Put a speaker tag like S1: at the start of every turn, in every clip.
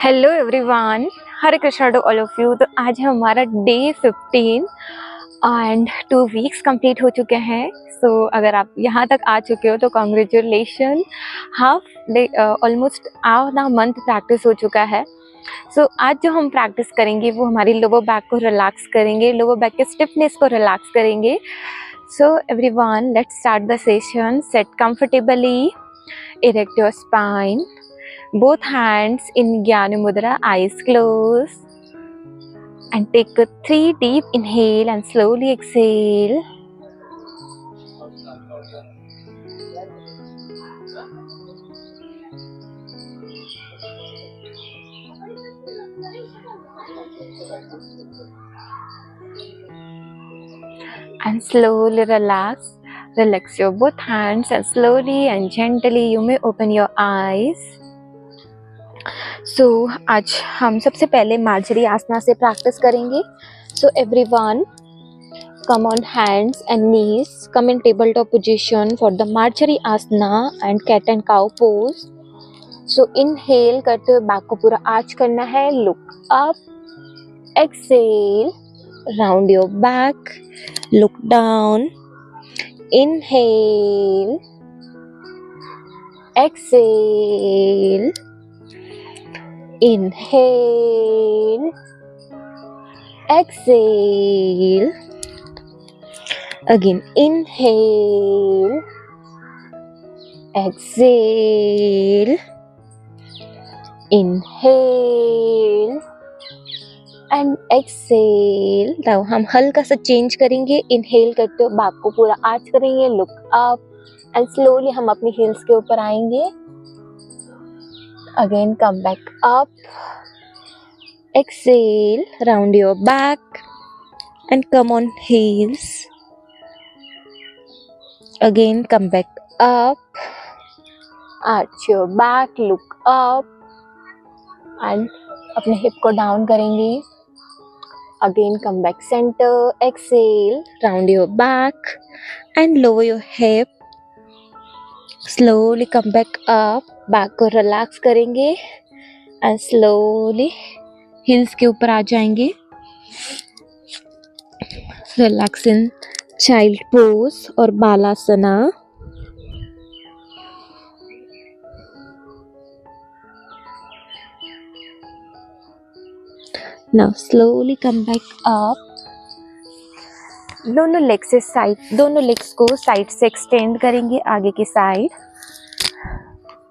S1: Hello everyone, Hare Krishna to all of you. तो आज है हमारा डे 15 एंड 2 वीक्स कंप्लीट हो चुके हैं। सो अगर आप यहाँ तक आ चुके हो तो कॉन्ग्रेचुलेशन। हाफ डे ऑलमोस्ट आधा मंथ प्रैक्टिस हो चुका है। सो आज जो हम प्रैक्टिस करेंगे वो हमारी लोअर बैक को रिलैक्स करेंगे, लोअर बैक के स्टिफनेस को रिलैक्स करेंगे। So everyone, let's start the session. Set comfortably, erect your spine, both hands in Jnana Mudra, eyes closed, and take a 3 deep inhale and slowly exhale. And slowly relax your both hands, and slowly and gently you may open your eyes. So आज हम सबसे पहले Marjorie आसना से practice करेंगे। So everyone, come on hands and knees, come in tabletop position for the Marjari asana and cat and cow pose. So inhale करते हुए back को पूरा आर्च करना है, look up, exhale, round your back, look down, inhale, exhale, inhale, exhale, again inhale, exhale, inhale and exhale. now हम हल्का सा change करेंगे। इनहेल करते हुए बैक को पूरा आर्च करेंगे, लुक अप, एंड स्लोली हम अपनी हील्स के ऊपर आएंगे। Again come back up, exhale, round your back and come on heels. Again come back up, arch your back, look up and अपने हिप को डाउन करेंगे। Again come back center, exhale, round your back and lower your hip. Slowly come back up, back को relax करेंगे and slowly heels के ऊपर आ जाएंगे। Relax in child pose और balasana. Now slowly come back up. दोनों legs को side से एक्सटेंड करेंगे, आगे की side.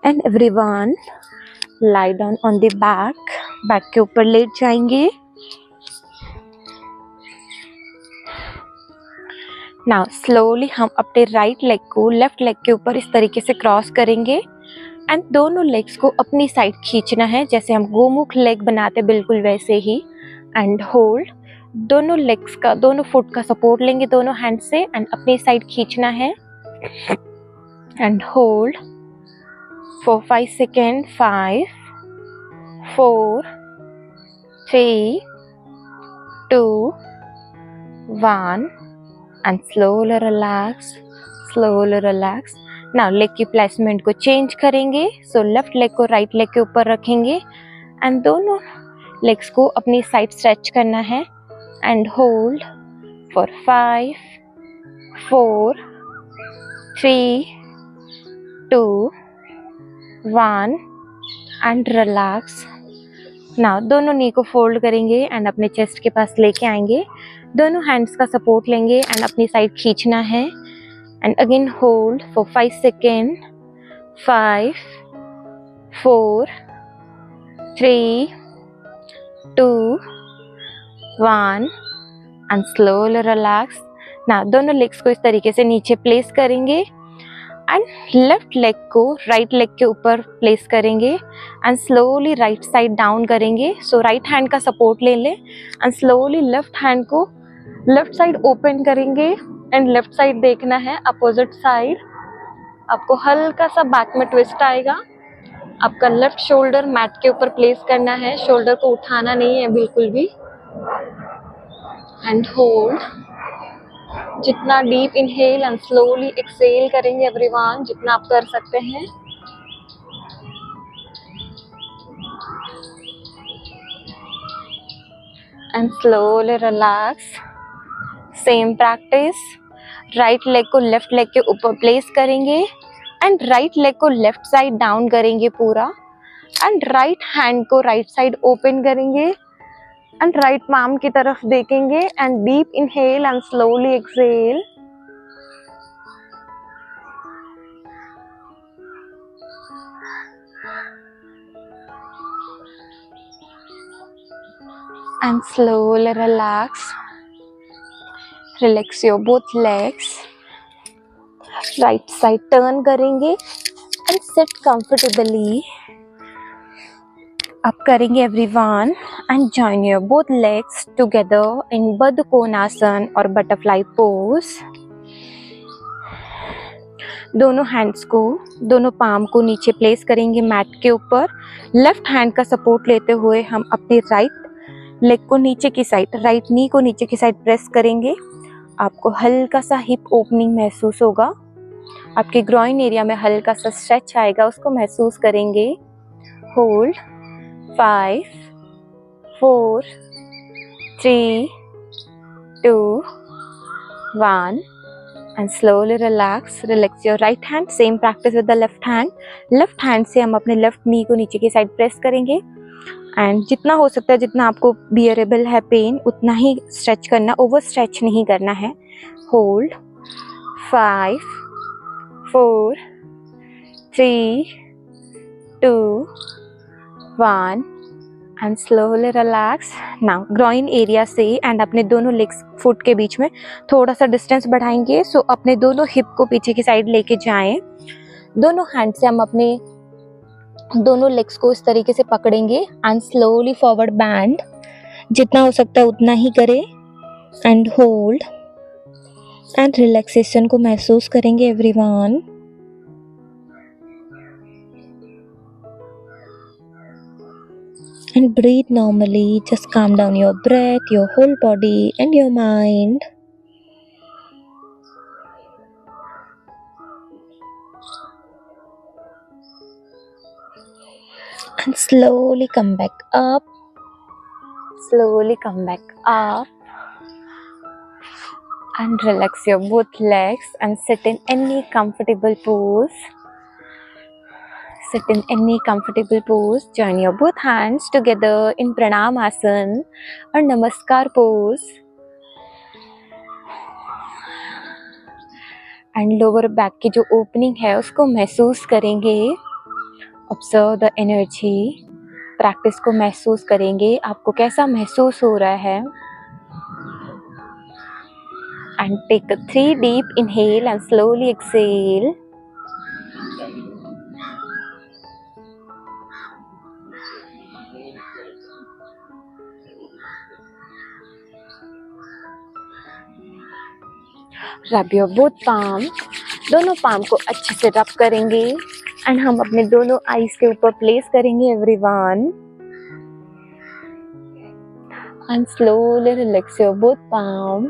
S1: And everyone lie down on the back के ऊपर लेट जाएंगे। नाउ स्लोली हम अपने राइट लेग को लेफ्ट लेग के ऊपर इस तरीके से क्रॉस करेंगे एंड दोनों लेग्स को अपनी साइड खींचना है, जैसे हम गोमुख लेग बनाते बिल्कुल वैसे ही। एंड होल्ड, दोनों फुट का सपोर्ट लेंगे दोनों हैंड से एंड अपनी साइड खींचना है। And hold for 5 second. 5, 4, 3, 2, 1 and slowly relax. now leg की प्लेसमेंट को चेंज करेंगे। सो लेफ्ट लेग को राइट लेग के ऊपर रखेंगे एंड दोनों लेग्स को अपनी साइड स्ट्रेच करना है। And hold for 5, 4, 3, 2, 1 and relax. Now दोनों नी को फोल्ड करेंगे एंड अपने चेस्ट के पास लेके आएंगे। दोनों हैंड्स का सपोर्ट लेंगे एंड अपनी साइड खींचना है। And again hold for 5 second. 5, 4, 3, 2, 1 and slowly relax. ना दोनों लेग्स को इस तरीके से नीचे प्लेस करेंगे एंड लेफ्ट लेग को राइट लेग के ऊपर प्लेस करेंगे and slowly right side down करेंगे। सो राइट हैंड का सपोर्ट ले लें एंड स्लोली लेफ्ट हैंड को लेफ्ट साइड ओपन करेंगे एंड लेफ्ट साइड देखना है, अपोजिट साइड। आपको हल्का सा बैक में ट्विस्ट आएगा। आपका लेफ्ट शोल्डर मैट के ऊपर प्लेस करना है, शोल्डर को उठाना नहीं है बिल्कुल भी। एंड होल्ड, जितना deep inhale and slowly exhale करेंगे एवरीवन, जितना आप कर सकते हैं। and slowly relax. Same practice. Right leg को लेफ्ट लेग के ऊपर प्लेस करेंगे एंड राइट लेग को लेफ्ट साइड डाउन करेंगे पूरा एंड राइट हैंड को राइट साइड ओपन करेंगे एंड राइट पाम की तरफ देखेंगे and deep inhale and slowly exhale. And slowly relax. Relax your both legs. Right side turn करेंगे and sit comfortably. Up करेंगे everyone and join your both legs together in Baddha Konasana or butterfly pose. दोनों hands को, दोनों palm को नीचे place करेंगे mat के ऊपर. लेफ्ट हैंड का सपोर्ट लेते हुए हम अपने राइट लेग को नीचे की साइड, राइट नी को नीचे की साइड प्रेस करेंगे. आपको हल्का सा हिप ओपनिंग महसूस होगा. आपके ग्रॉइन एरिया में हल्का सा स्ट्रेच आएगा, उसको महसूस करेंगे. Hold 5 4 3 2 1 and slowly relax. Relax your right hand. Same practice with the left hand. Left hand से हम अपने लेफ्ट नी को नीचे की साइड प्रेस करेंगे एंड जितना हो सकता है, जितना आपको बियरेबल है पेन, उतना ही स्ट्रेच करना, ओवर स्ट्रेच नहीं करना है. Hold 5 4 3 2 1 and slowly relax. Now groin area से एंड अपने दोनों लेग्स फुट के बीच में थोड़ा सा डिस्टेंस बढ़ाएंगे. सो अपने दोनों हिप को पीछे की साइड लेके जाएं. दोनों हैंड से हम अपने दोनों लेग्स को इस तरीके से पकड़ेंगे एंड स्लोली फॉरवर्ड बैंड. जितना हो सकता है उतना ही करें एंड होल्ड एंड रिलैक्सेशन को महसूस करेंगे everyone. And breathe normally. Just calm down your breath, your whole body and your mind. And slowly come back up. Slowly come back up. And relax your both legs and sit in any comfortable pose. Sit in any comfortable pose. Join your both hands together in Pranamasana or Namaskar pose. And lower back की जो opening है उसको महसूस करेंगे. Observe the energy. Practice को महसूस करेंगे. आपको कैसा महसूस हो रहा है. And take a 3 deep inhale and slowly exhale. Rub your both palm. दोनों पाम को अच्छे से रब करेंगे एंड हम अपने दोनों आईज के ऊपर प्लेस करेंगे everyone. And slowly relax your both palm.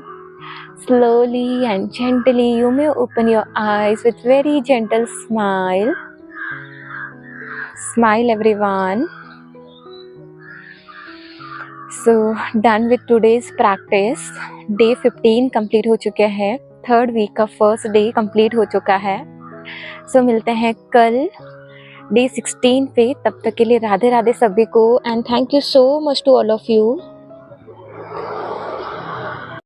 S1: Slowly and gently you may open your eyes with very gentle smile. Smile everyone. So done with today's practice. Day 15 complete हो चुके हैं. Third week का first day complete हो चुका है. सो मिलते हैं कल डे 16 पे. तब तक के लिए राधे राधे सभी को and thank you so much to all of you.